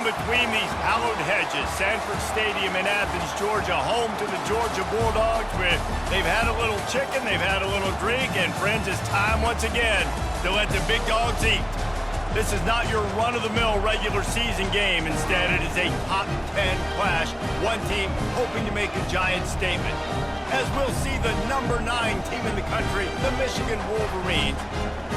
between these hallowed hedges. Sanford Stadium in Athens, Georgia, home to the Georgia Bulldogs. They've had a little chicken, they've had a little drink, and friends, it's time once again to let the big dogs eat. This is not your run-of-the-mill regular season game. Instead, it is a top 10 clash. One team hoping to make a giant statement. As we'll see the number 9 team in the country, the Michigan Wolverines,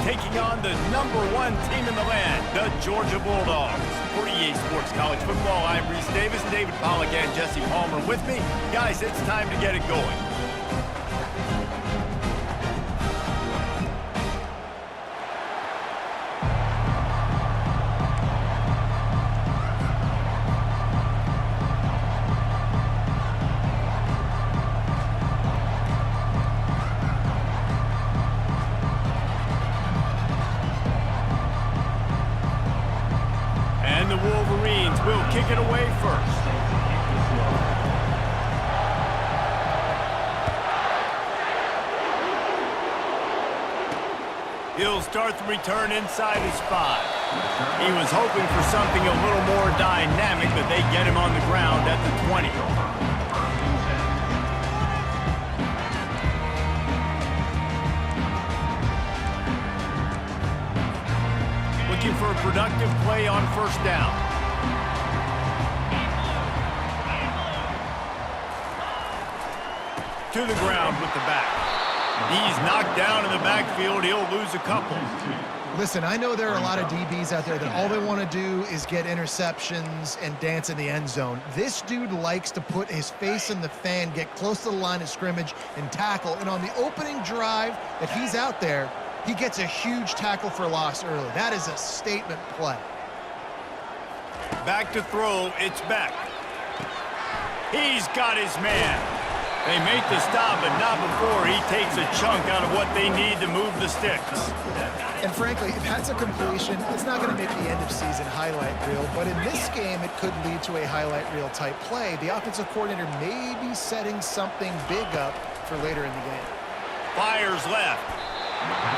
taking on the number 1 team in the land, the Georgia Bulldogs. For EA Sports College Football, I'm Reese Davis, David Pollack, and Jesse Palmer with me. Guys, it's time to get it going. The Wolverines will kick it away first. He'll start the return inside his 5. He was hoping for something a little more dynamic, but they get him on the ground at the 20. Looking for a productive play on first down. To the ground with the back. He's knocked down in the backfield. He'll lose a couple. Listen, I know there are a lot of DBs out there that all they want to do is get interceptions and dance in the end zone. This dude likes to put his face in the fan, get close to the line of scrimmage, and tackle. And on the opening drive that he's out there, he gets a huge tackle for loss early. That is a statement play. Back to throw, it's Beck. He's got his man. They make the stop, but not before he takes a chunk out of what they need to move the sticks. And frankly, if that's a completion, it's not going to make the end-of-season highlight reel. But in this game, it could lead to a highlight reel type play. The offensive coordinator may be setting something big up for later in the game. Fires left.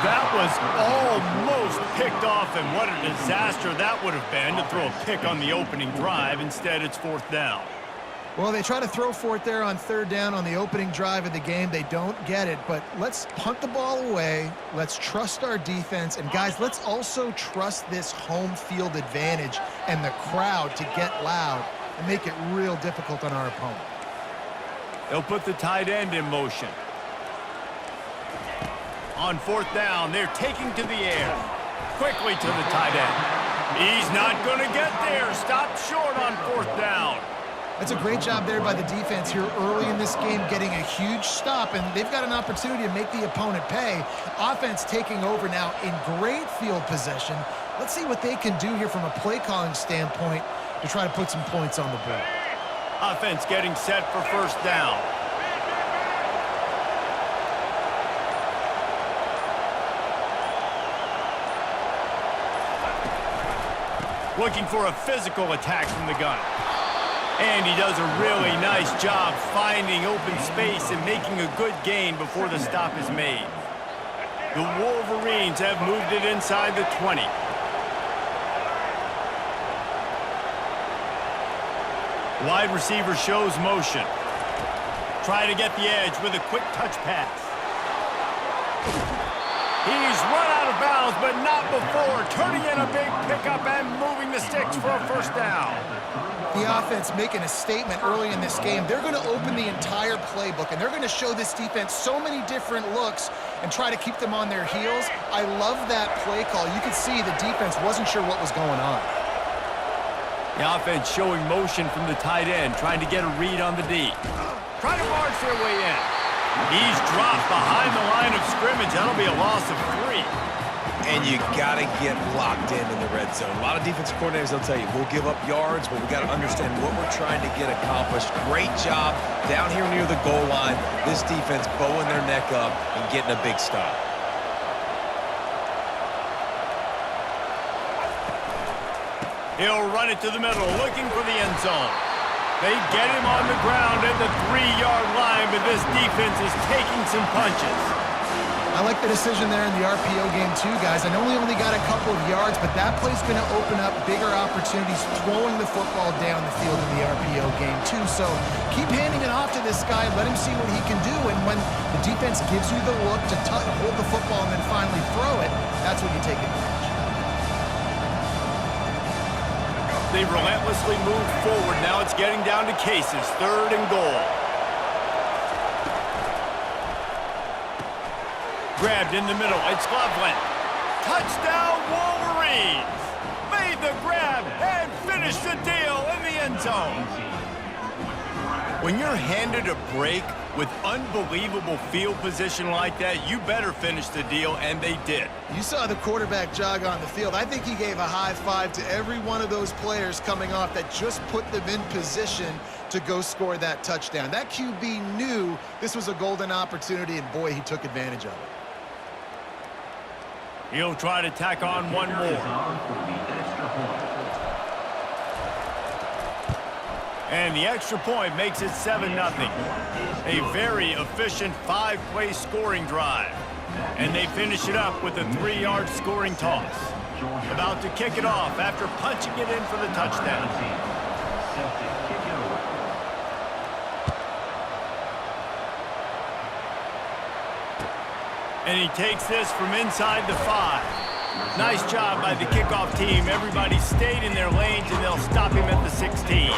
That was almost picked off, and what a disaster that would have been to throw a pick on the opening drive. Instead, it's 4th down. Well, they try to throw for it there on 3rd down on the opening drive of the game. They don't get it, but let's punt the ball away. Let's trust our defense. And, guys, let's also trust this home field advantage and the crowd to get loud and make it real difficult on our opponent. They'll put the tight end in motion. On 4th down, they're taking to the air. Quickly to the tight end. He's not going to get there. Stopped short on 4th down. That's a great job there by the defense here early in this game, getting a huge stop, and they've got an opportunity to make the opponent pay. Offense taking over now in great field possession. Let's see what they can do here from a play-calling standpoint to try to put some points on the board. Offense getting set for 1st down. Looking for a physical attack from the gun. And he does a really nice job finding open space and making a good gain before the stop is made. The Wolverines have moved it inside the 20. Wide receiver shows motion. Try to get the edge with a quick touch pass. He's run out of bounds, but not before turning in a big pickup and moving the sticks for a 1st down. The offense making a statement early in this game. They're going to open the entire playbook, and they're going to show this defense so many different looks and try to keep them on their heels. I love that play call. You could see the defense wasn't sure what was going on. The offense showing motion from the tight end, trying to get a read on the D. Trying to march their way in. He's dropped behind the line of scrimmage. That'll be a loss of 3. And you got to get locked in the red zone. A lot of defensive coordinators, they'll tell you, we'll give up yards, but we got to understand what we're trying to get accomplished. Great job down here near the goal line. This defense bowing their neck up and getting a big stop. He'll run it to the middle, looking for the end zone. They get him on the ground at the 3-yard line, but this defense is taking some punches. I like the decision there in the RPO game too, guys. I know we only got a couple of yards, but that play's going to open up bigger opportunities throwing the football down the field in the RPO game too. So keep handing it off to this guy. Let him see what he can do. And when the defense gives you the look to hold the football and then finally throw it, that's when you take advantage. They relentlessly move forward. Now it's getting down to cases. 3rd and goal. Grabbed in the middle. It's Loveland. Touchdown, Wolverines! Made the grab and finished the deal in the end zone. When you're handed a break with unbelievable field position like that, you better finish the deal, and they did. You saw the quarterback jog on the field. I think he gave a high five to every one of those players coming off that just put them in position to go score that touchdown. That QB knew this was a golden opportunity, and boy, he took advantage of it. He'll try to tack on one more. And the extra point makes it 7-0. A very efficient 5-play scoring drive. And they finish it up with a 3-yard scoring toss. About to kick it off after punching it in for the touchdown. And he takes this from inside the 5. Nice job by the kickoff team. Everybody stayed in their lanes, and they'll stop him at the 16.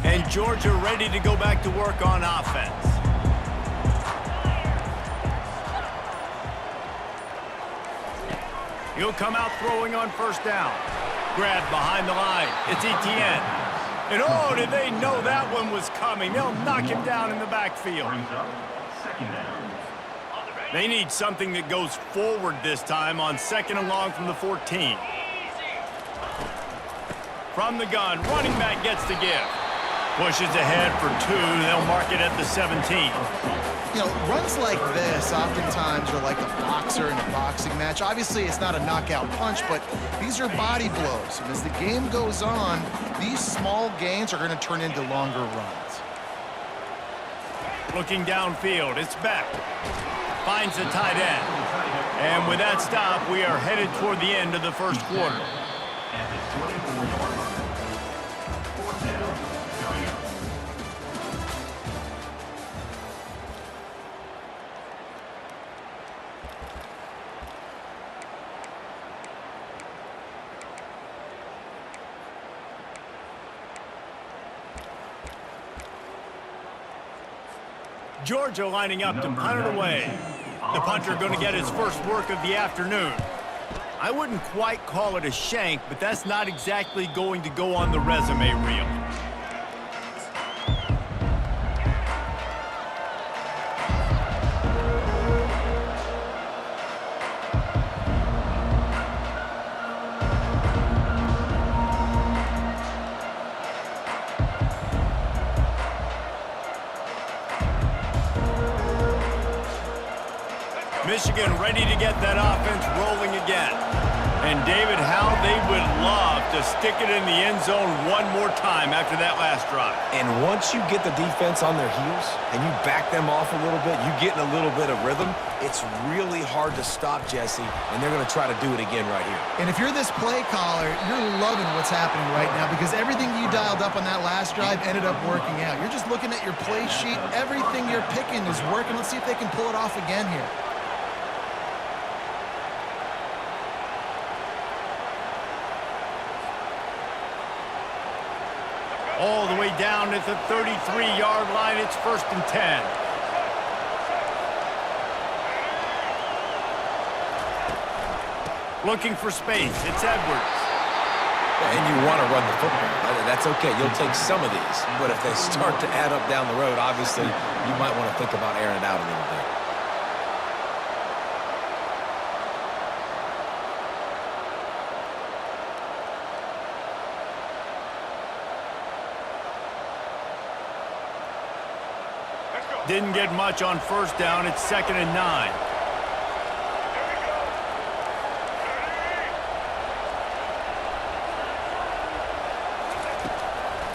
And Georgia ready to go back to work on offense. He'll come out throwing on 1st down. Grabbed behind the line. It's Etienne. And oh, did they know that one was coming. They'll knock him down in the backfield. They need something that goes forward this time on 2nd and long from the 14. From the gun, running back gets the give. Pushes ahead for 2. They'll mark it at the 17. You know, runs like this oftentimes are like a boxer in a boxing match. Obviously, it's not a knockout punch, but these are body blows. And as the game goes on, these small gains are going to turn into longer runs. Looking downfield, it's Beck. Finds the tight end. And with that stop, we are headed toward the end of the 1st quarter. Georgia lining up to punt it away. The punter going to get his first work of the afternoon. I wouldn't quite call it a shank, but that's not exactly going to go on the resume reel. Michigan ready to get that offense rolling again. And David, how they would love to stick it in the end zone one more time after that last drive. And once you get the defense on their heels and you back them off a little bit, you get in a little bit of rhythm, it's really hard to stop, Jesse, and they're going to try to do it again right here. And if you're this play caller, you're loving what's happening right now because everything you dialed up on that last drive ended up working out. You're just looking at your play sheet. Everything you're picking is working. Let's see if they can pull it off again here. All the way down at the 33-yard line. It's 1st and 10. Looking for space. It's Edwards. And you want to run the football. That's okay. You'll take some of these. But if they start to add up down the road, obviously, you might want to think about airing it out a little bit. Let's go. Didn't get much on first down. It's 2nd and 9.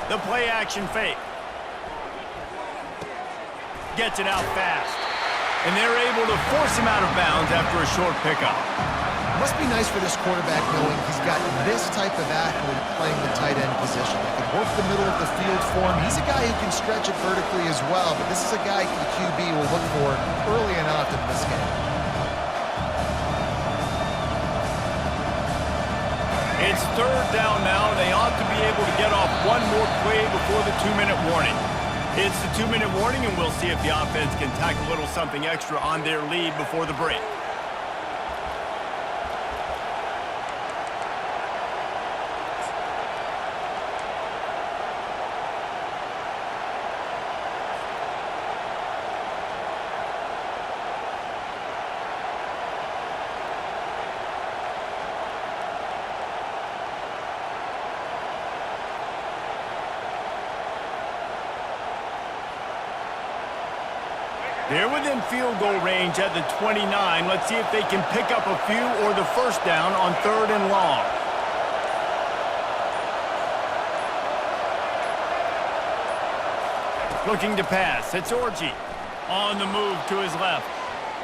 The play action fake. Gets it out fast. And they're able to force him out of bounds after a short pickup. Must be nice for this quarterback knowing he's got this type of athlete playing the tight end position. They can work the middle of the field for him. He's a guy who can stretch it vertically as well, but this is a guy the QB will look for early and often in this game. It's 3rd down now. They ought to be able to get off one more play before the 2-minute warning. It's the 2-minute warning, and we'll see if the offense can tack a little something extra on their lead before the break. They're within field goal range at the 29. Let's see if they can pick up a few or the first down on 3rd and long. Looking to pass. It's Orji. On the move to his left.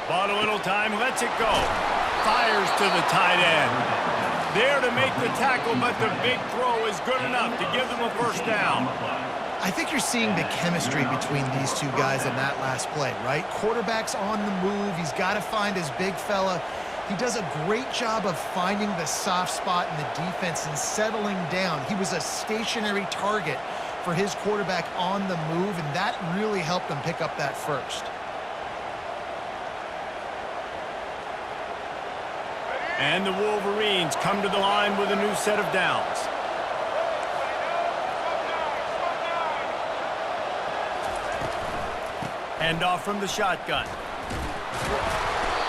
Bought a little time. Lets it go. Fires to the tight end. There to make the tackle, but the big throw is good enough to give them a first down. I think you're seeing the chemistry between these two guys in that last play, right? Quarterback's on the move. He's got to find his big fella. He does a great job of finding the soft spot in the defense and settling down. He was a stationary target for his quarterback on the move, and that really helped him pick up that first. And the Wolverines come to the line with a new set of downs. Hand off from the shotgun.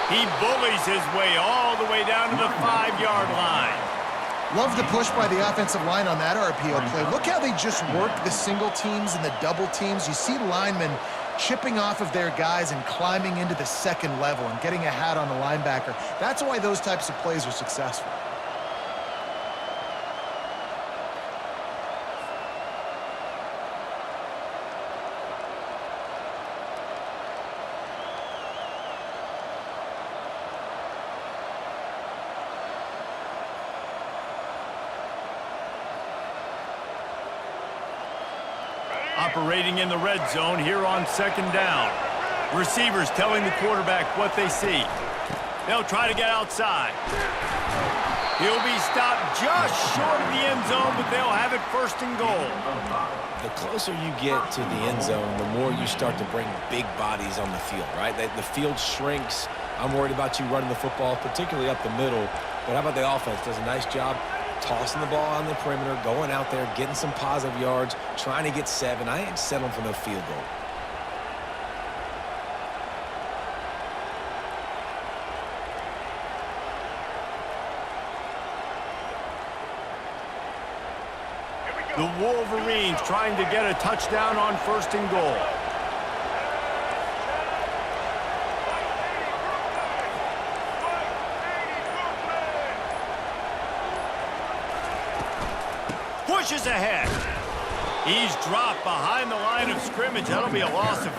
He bullies his way all the way down to the 5-yard line. Love the push by the offensive line on that RPO play. Look how they just work the single teams and the double teams. You see linemen chipping off of their guys and climbing into the second level and getting a hat on the linebacker. That's why those types of plays are successful. Operating in the red zone here on 2nd down. Receivers telling the quarterback what they see. They'll try to get outside. He'll be stopped just short of the end zone, but they'll have it 1st and goal. The closer you get to the end zone, the more you start to bring big bodies on the field, right? The field shrinks. I'm worried about you running the football, particularly up the middle. But how about the offense? Does a nice job tossing the ball on the perimeter, going out there, getting some positive yards, trying to get 7. I ain't settling for no field goal. The Wolverines trying to get a touchdown on 1st and goal. Pushes ahead. He's dropped behind the line of scrimmage. That'll be a loss of